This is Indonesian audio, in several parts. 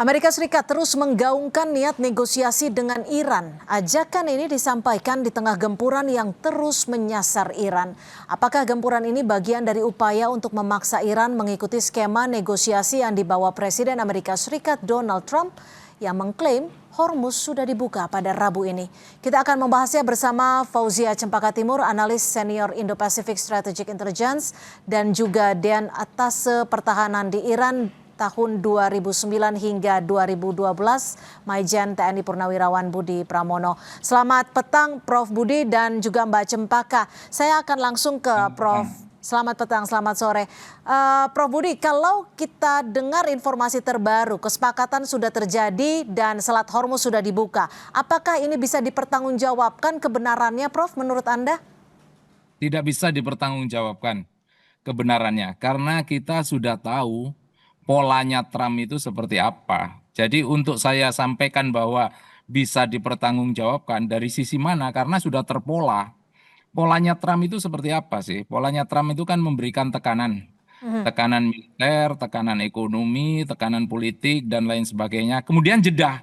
Amerika Serikat terus menggaungkan niat negosiasi dengan Iran. Ajakan ini disampaikan di tengah gempuran yang terus menyasar Iran. Apakah gempuran ini bagian dari upaya untuk memaksa Iran mengikuti skema negosiasi yang dibawa Presiden Amerika Serikat Donald Trump yang mengklaim Hormuz sudah dibuka pada Rabu ini? Kita akan membahasnya bersama Fauzia Cempaka Timur, analis senior Indo-Pacific Strategic Intelligence, dan juga Dean Attase Pertahanan di Iran tahun 2009 hingga 2012, Majen TNI Purnawirawan Budi Pramono. Selamat petang Prof Budi dan juga Mbak Cempaka. Saya akan langsung ke Prof. Selamat petang, selamat sore. Prof Budi, kalau kita dengar informasi terbaru, kesepakatan sudah terjadi dan Selat Hormuz sudah dibuka. Apakah ini bisa dipertanggungjawabkan kebenarannya, Prof, menurut Anda? Tidak bisa dipertanggungjawabkan kebenarannya, karena kita sudah tahu polanya Trump itu seperti apa. Jadi untuk saya sampaikan bahwa bisa dipertanggungjawabkan dari sisi mana, karena sudah terpola. Polanya Trump itu seperti apa sih? Polanya Trump itu kan memberikan tekanan. Tekanan militer, tekanan ekonomi, tekanan politik, dan lain sebagainya. Kemudian jeda.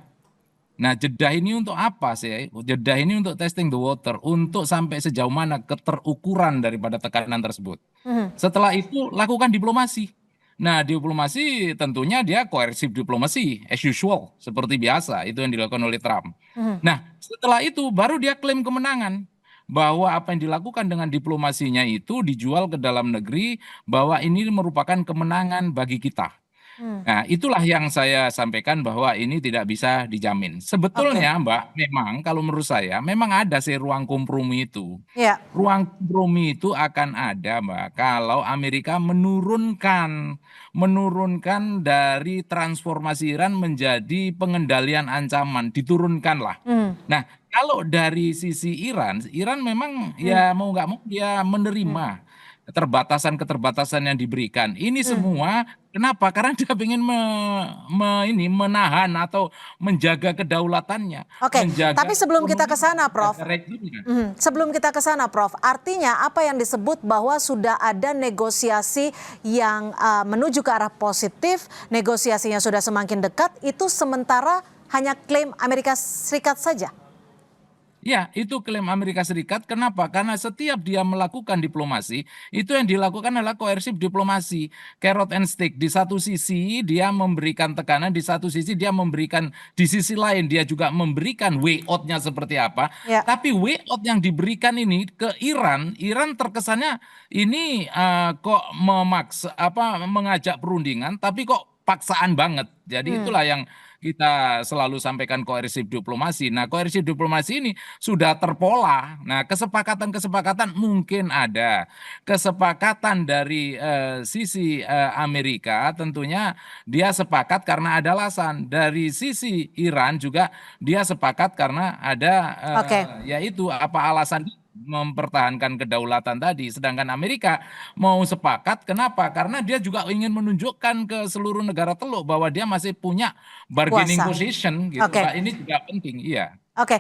Nah, jeda ini untuk apa sih? Jeda ini untuk testing the water, untuk sampai sejauh mana keterukuran daripada tekanan tersebut. Setelah itu lakukan diplomasi. Nah, diplomasi tentunya dia koersif diplomasi, as usual, seperti biasa, itu yang dilakukan oleh Trump. Nah, setelah itu baru dia klaim kemenangan, bahwa apa yang dilakukan dengan diplomasinya itu dijual ke dalam negeri, bahwa ini merupakan kemenangan bagi kita. Nah, itulah yang saya sampaikan bahwa ini tidak bisa dijamin. Oke, Sebetulnya, Mbak, memang kalau menurut saya, memang ada sih ruang kompromi itu. ya. Ruang kompromi itu akan ada, Mbak, kalau Amerika menurunkan dari transformasi Iran menjadi pengendalian ancaman, diturunkanlah. Nah, kalau dari sisi Iran, Iran memang ya mau nggak mau dia menerima keterbatasan-keterbatasan yang diberikan. Ini semua kenapa? Karena dia ingin menahan atau menjaga kedaulatannya, Oke, tapi menjaga sebelum kita ke ekonominya, sana, Prof. menjaga rezimnya. Sebelum kita ke sana, Prof, artinya apa yang disebut bahwa sudah ada negosiasi yang menuju ke arah positif, negosiasinya sudah semakin dekat, itu sementara hanya klaim Amerika Serikat saja? Ya, itu klaim Amerika Serikat. Kenapa? Karena setiap dia melakukan diplomasi, itu yang dilakukan adalah koersif diplomasi, carrot and stick. Di satu sisi dia memberikan tekanan, di satu sisi dia memberikan, di sisi lain dia juga memberikan way out-nya seperti apa. Ya. Tapi way out yang diberikan ini ke Iran, Iran terkesannya ini kok memaksa apa mengajak perundingan, tapi kok paksaan banget. Jadi itulah yang kita selalu sampaikan koersif diplomasi. Nah, koersif diplomasi ini sudah terpola. Nah, kesepakatan-kesepakatan mungkin ada. Kesepakatan dari sisi Amerika tentunya dia sepakat karena ada alasan. Dari sisi Iran juga dia sepakat karena ada Oke. yaitu apa alasan mempertahankan kedaulatan tadi. Sedangkan Amerika mau sepakat, kenapa? Karena dia juga ingin menunjukkan ke seluruh negara Teluk bahwa dia masih punya bargaining Kuasa. position gitu. Oke. Mbak, ini juga penting, iya. Oke,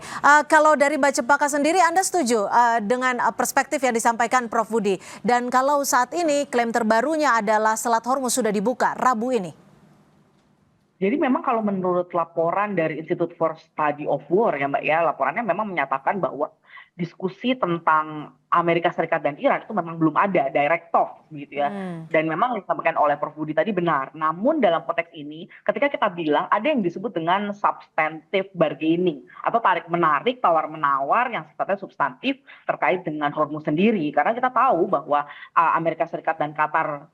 kalau dari Mbak Cempaka sendiri, Anda setuju dengan perspektif yang disampaikan Prof Budi? Dan kalau saat ini klaim terbarunya adalah Selat Hormuz sudah dibuka Rabu ini? Jadi memang kalau menurut laporan dari Institute for Study of War ya Mbak ya, laporannya memang menyatakan bahwa diskusi tentang Amerika Serikat dan Iran itu memang belum ada direct talk gitu ya. Dan memang yang disampaikan oleh Prof Budi tadi benar. Namun dalam konteks ini ketika kita bilang ada yang disebut dengan substantive bargaining atau tarik menarik, tawar menawar yang sifatnya substantif terkait dengan Hormuz sendiri. Karena kita tahu bahwa Amerika Serikat dan Qatar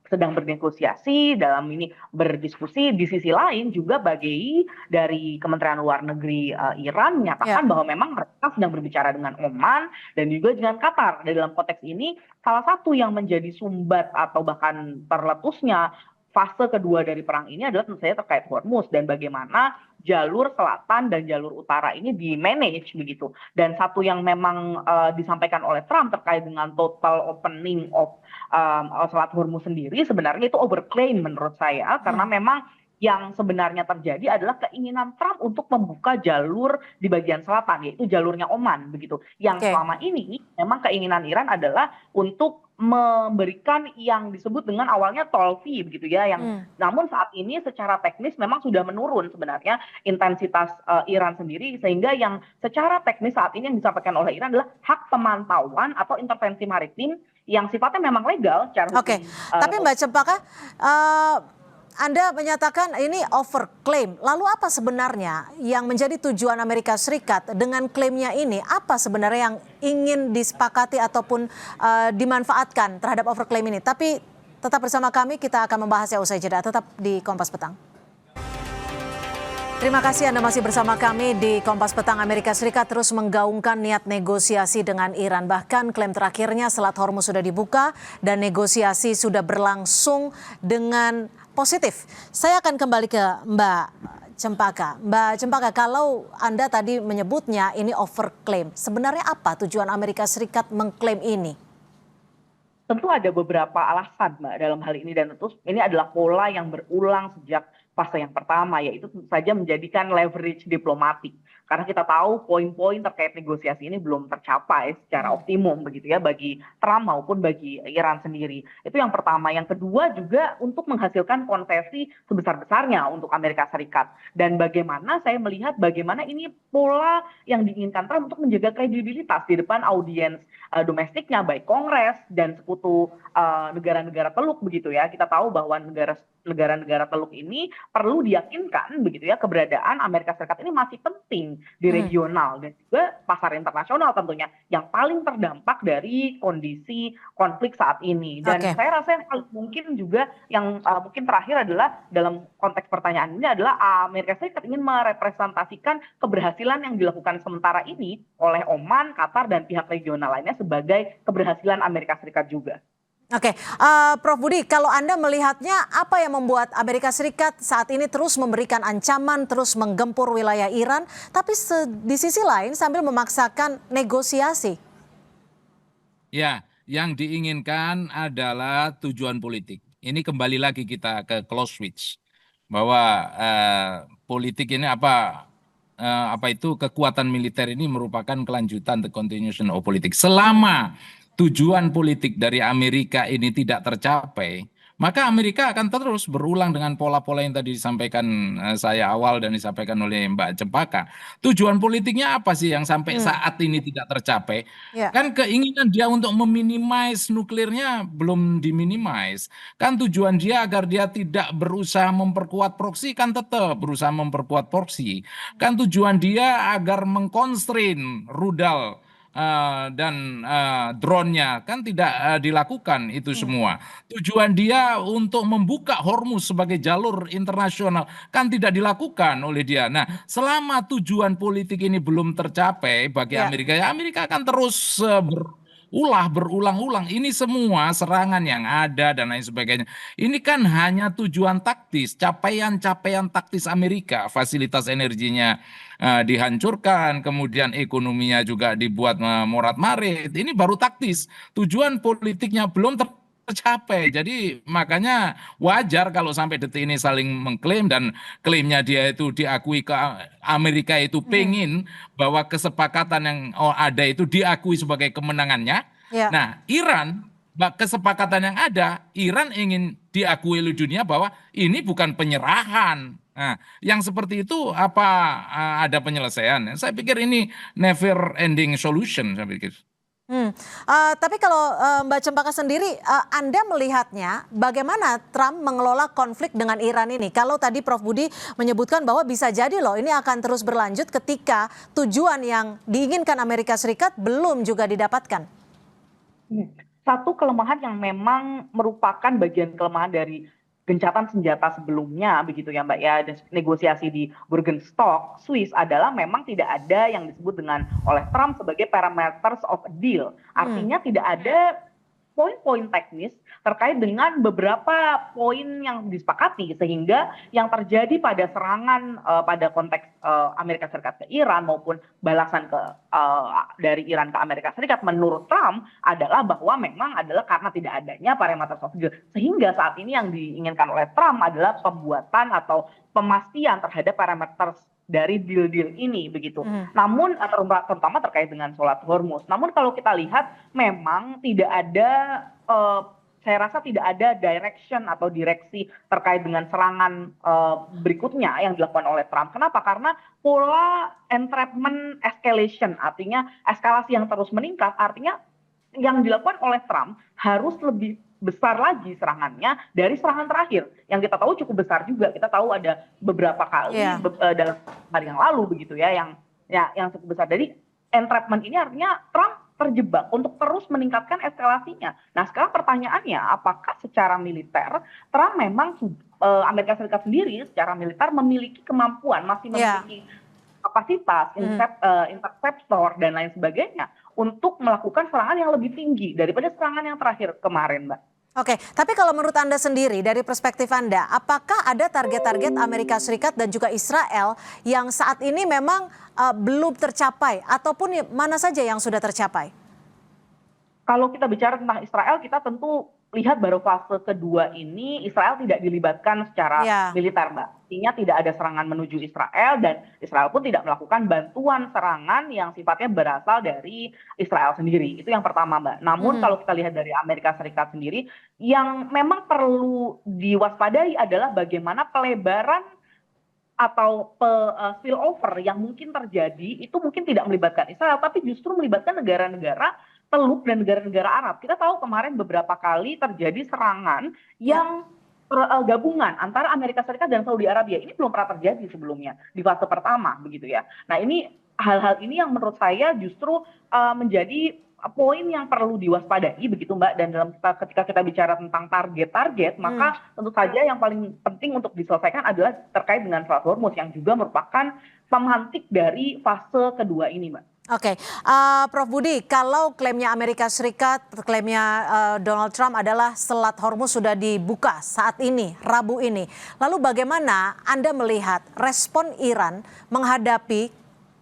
sedang bernegosiasi dalam ini berdiskusi. Di sisi lain juga bagi dari Kementerian Luar Negeri Iran menyatakan bahwa memang mereka sedang berbicara dengan Oman dan juga dengan Qatar. Dan dalam konteks ini salah satu yang menjadi sumbat atau bahkan terletusnya fase kedua dari perang ini adalah tentu saja terkait Hormuz dan bagaimana jalur selatan dan jalur utara ini di manage begitu. Dan satu yang memang disampaikan oleh Trump terkait dengan total opening of Selat Hormuz sendiri sebenarnya itu overclaim menurut saya karena memang yang sebenarnya terjadi adalah keinginan Trump untuk membuka jalur di bagian selatan, yaitu jalurnya Oman begitu. Yang Oke. selama ini memang keinginan Iran adalah untuk memberikan yang disebut dengan awalnya tol fee begitu ya, yang namun saat ini secara teknis memang sudah menurun sebenarnya intensitas Iran sendiri, sehingga yang secara teknis saat ini yang disampaikan oleh Iran adalah hak pemantauan atau intervensi maritim yang sifatnya memang legal secara Oke, hukum. tapi Mbak Cempaka, Anda menyatakan ini overclaim. Lalu apa sebenarnya yang menjadi tujuan Amerika Serikat dengan klaimnya ini? Apa sebenarnya yang ingin disepakati ataupun dimanfaatkan terhadap overclaim ini? Tapi tetap bersama kami, kita akan membahasnya usai jeda. Tetap di Kompas Petang. Terima kasih Anda masih bersama kami di Kompas Petang. Amerika Serikat terus menggaungkan niat negosiasi dengan Iran. Bahkan klaim terakhirnya Selat Hormuz sudah dibuka dan negosiasi sudah berlangsung dengan positif. Saya akan kembali ke Mbak Cempaka. Mbak Cempaka, kalau Anda tadi menyebutnya ini overclaim, sebenarnya apa tujuan Amerika Serikat mengklaim ini? Tentu ada beberapa alasan Mbak dalam hal ini, dan tentu ini adalah pola yang berulang sejak fase yang pertama, yaitu tentu saja menjadikan leverage diplomatik. Karena kita tahu poin-poin terkait negosiasi ini belum tercapai secara optimum begitu ya bagi Trump maupun bagi Iran sendiri. Itu yang pertama. Yang kedua juga untuk menghasilkan konsesi sebesar-besarnya untuk Amerika Serikat. Dan bagaimana saya melihat bagaimana ini pola yang diinginkan Trump untuk menjaga kredibilitas di depan audiens domestiknya, baik Kongres dan sekutu negara-negara Teluk begitu ya. Kita tahu bahwa negara-negara Teluk ini perlu diyakinkan begitu ya keberadaan Amerika Serikat ini masih penting di regional dan juga pasar internasional tentunya yang paling terdampak dari kondisi konflik saat ini. Dan saya rasa yang paling mungkin juga yang mungkin terakhir adalah dalam konteks pertanyaan ini adalah Amerika Serikat ingin merepresentasikan keberhasilan yang dilakukan sementara ini oleh Oman, Qatar dan pihak regional lainnya sebagai keberhasilan Amerika Serikat juga. Oke, Prof Budi, kalau Anda melihatnya apa yang membuat Amerika Serikat saat ini terus memberikan ancaman, terus menggempur wilayah Iran, tapi di sisi lain sambil memaksakan negosiasi? Ya, yang diinginkan adalah tujuan politik. Ini kembali lagi kita ke Clausewitz, bahwa politik ini apa itu kekuatan militer ini merupakan kelanjutan the continuation of politics. Selama tujuan politik dari Amerika ini tidak tercapai, maka Amerika akan terus berulang dengan pola-pola yang tadi disampaikan saya awal dan disampaikan oleh Mbak Cempaka. Tujuan politiknya apa sih yang sampai saat ini tidak tercapai? Kan keinginan dia untuk meminimais nuklirnya belum diminimais. Kan tujuan dia agar dia tidak berusaha memperkuat proksi, kan tetap berusaha memperkuat proksi. Kan tujuan dia agar mengkonstrain rudal dan drone-nya kan tidak dilakukan itu semua. Tujuan dia untuk membuka Hormuz sebagai jalur internasional kan tidak dilakukan oleh dia. Nah, selama tujuan politik ini belum tercapai bagi Amerika, ya Amerika akan terus berulang-ulang. Ini semua serangan yang ada dan lain sebagainya. Ini kan hanya tujuan taktis, capaian-capaian taktis Amerika, fasilitas energinya dihancurkan, kemudian ekonominya juga dibuat morat-marit. Ini baru taktis. Tujuan politiknya belum tercapai. Jadi makanya wajar kalau sampai detik ini saling mengklaim dan klaimnya dia itu diakui ke Amerika itu pengen bahwa kesepakatan yang ada itu diakui sebagai kemenangannya. Nah, Iran kesepakatan yang ada, Iran ingin diakui oleh dunia bahwa ini bukan penyerahan. Nah, yang seperti itu apa ada penyelesaian? Saya pikir ini never ending solution, saya pikir. Tapi kalau Mbak Cempaka sendiri, Anda melihatnya bagaimana Trump mengelola konflik dengan Iran ini? Kalau tadi Prof Budi menyebutkan bahwa bisa jadi loh ini akan terus berlanjut ketika tujuan yang diinginkan Amerika Serikat belum juga didapatkan. Satu kelemahan yang memang merupakan bagian kelemahan dari gencatan senjata sebelumnya begitu ya Mbak ya, dan negosiasi di Burgenstock, Swiss adalah memang tidak ada yang disebut dengan oleh Trump sebagai parameters of a deal. Artinya tidak ada poin-poin teknis terkait dengan beberapa poin yang disepakati, sehingga yang terjadi pada serangan pada konteks Amerika Serikat ke Iran maupun balasan dari Iran ke Amerika Serikat menurut Trump adalah bahwa memang adalah karena tidak adanya parameter soft deal, sehingga saat ini yang diinginkan oleh Trump adalah pembuatan atau pemastian terhadap parameter dari deal-deal ini begitu. Namun terutama terkait dengan Selat Hormuz. Namun kalau kita lihat memang tidak ada saya rasa tidak ada direction atau direksi terkait dengan serangan berikutnya yang dilakukan oleh Trump. Kenapa? Karena pola entrapment escalation, artinya eskalasi yang terus meningkat, artinya yang dilakukan oleh Trump harus lebih besar lagi serangannya dari serangan terakhir yang kita tahu cukup besar juga. Kita tahu ada beberapa kali dalam hari yang lalu begitu ya yang cukup besar. Jadi entrapment ini artinya Trump terjebak untuk terus meningkatkan eskalasinya. Nah, sekarang pertanyaannya, apakah secara militer Trump memang Amerika Serikat sendiri secara militer memiliki kemampuan, masih memiliki kapasitas, interceptor dan lain sebagainya untuk melakukan serangan yang lebih tinggi daripada serangan yang terakhir kemarin, Mbak. Oke, tapi kalau menurut Anda sendiri, dari perspektif Anda, apakah ada target-target Amerika Serikat dan juga Israel yang saat ini memang belum tercapai, ataupun mana saja yang sudah tercapai? Kalau kita bicara tentang Israel, kita tentu lihat baru fase kedua ini Israel tidak dilibatkan secara militer, Mbak. Artinya tidak ada serangan menuju Israel, dan Israel pun tidak melakukan bantuan serangan yang sifatnya berasal dari Israel sendiri. Itu yang pertama, Mbak. Namun kalau kita lihat dari Amerika Serikat sendiri, yang memang perlu diwaspadai adalah bagaimana pelebaran atau spillover yang mungkin terjadi itu mungkin tidak melibatkan Israel, tapi justru melibatkan negara-negara Teluk dan negara-negara Arab. Kita tahu kemarin beberapa kali terjadi serangan yang gabungan antara Amerika Serikat dan Saudi Arabia. Ini belum pernah terjadi sebelumnya di fase pertama begitu ya. Nah, ini hal-hal ini yang menurut saya justru menjadi poin yang perlu diwaspadai begitu, Mbak. Dan ketika kita bicara tentang target-target, maka tentu saja yang paling penting untuk diselesaikan adalah terkait dengan Selat Hormuz yang juga merupakan pemantik dari fase kedua ini, Mbak. Oke, Prof. Budi, kalau klaimnya Amerika Serikat, klaimnya Donald Trump adalah Selat Hormuz sudah dibuka saat ini, Rabu ini. Lalu bagaimana Anda melihat respon Iran menghadapi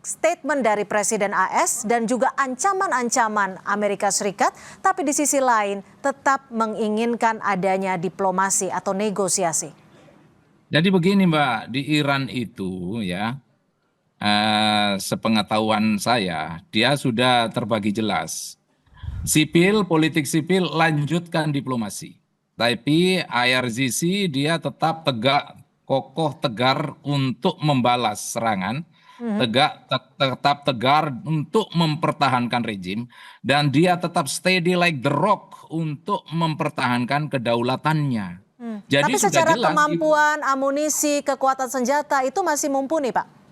statement dari Presiden AS dan juga ancaman-ancaman Amerika Serikat, tapi di sisi lain tetap menginginkan adanya diplomasi atau negosiasi? Jadi begini, Mbak, di Iran itu ya, sepengetahuan saya, dia sudah terbagi jelas. Sipil, politik sipil, lanjutkan diplomasi. Tapi IRGC dia tetap tegak, kokoh, tegar untuk membalas serangan, tetap tegar untuk mempertahankan rejim, dan dia tetap steady like the rock untuk mempertahankan kedaulatannya. Jadi tapi secara kemampuan, amunisi, kekuatan senjata itu masih mumpuni, Pak?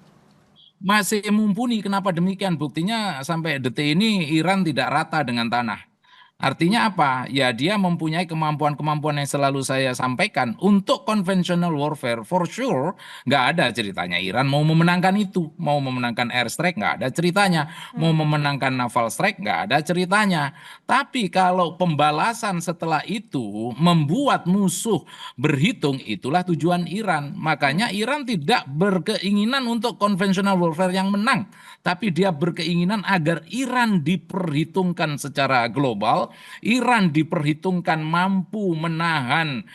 Masih mumpuni. Kenapa demikian? Buktinya sampai detik ini Iran tidak rata dengan tanah. Artinya apa? Ya dia mempunyai kemampuan-kemampuan yang selalu saya sampaikan. Untuk conventional warfare, for sure, nggak ada ceritanya Iran mau memenangkan itu. Mau memenangkan airstrike, nggak ada ceritanya. Mau memenangkan naval strike, nggak ada ceritanya. Tapi kalau pembalasan setelah itu membuat musuh berhitung, itulah tujuan Iran. Makanya Iran tidak berkeinginan untuk conventional warfare yang menang. Tapi dia berkeinginan agar Iran diperhitungkan secara global. Iran diperhitungkan mampu menahan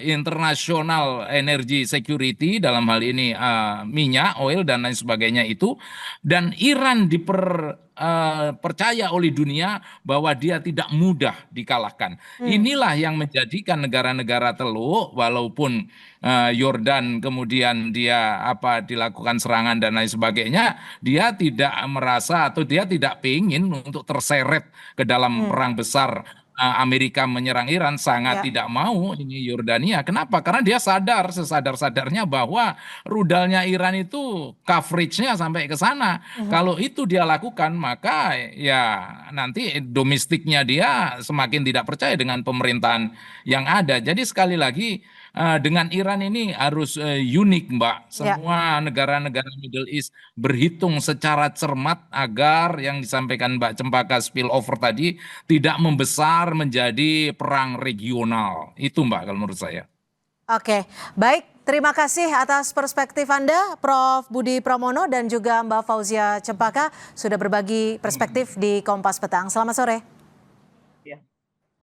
international energy security, dalam hal ini minyak, oil, dan lain sebagainya itu. Dan Iran percaya oleh dunia bahwa dia tidak mudah dikalahkan. Inilah yang menjadikan negara-negara Teluk, walaupun Yordan kemudian dia dilakukan serangan dan lain sebagainya, dia tidak merasa atau dia tidak ingin untuk terseret ke dalam perang besar. Amerika menyerang Iran, sangat tidak mau ini Yordania. Kenapa? Karena dia sadar, sesadar-sadarnya bahwa rudalnya Iran itu coveragenya sampai ke sana. Kalau itu dia lakukan, maka ya nanti domestiknya dia semakin tidak percaya dengan pemerintahan yang ada. Jadi sekali lagi, dengan Iran ini harus unik, Mbak. Ya. Semua negara-negara Middle East berhitung secara cermat agar yang disampaikan Mbak Cempaka spillover tadi tidak membesar menjadi perang regional. Itu, Mbak, kalau menurut saya. Oke, baik. Terima kasih atas perspektif Anda, Prof. Budi Pramono dan juga Mbak Fauzia Cempaka sudah berbagi perspektif di Kompas Petang. Selamat sore.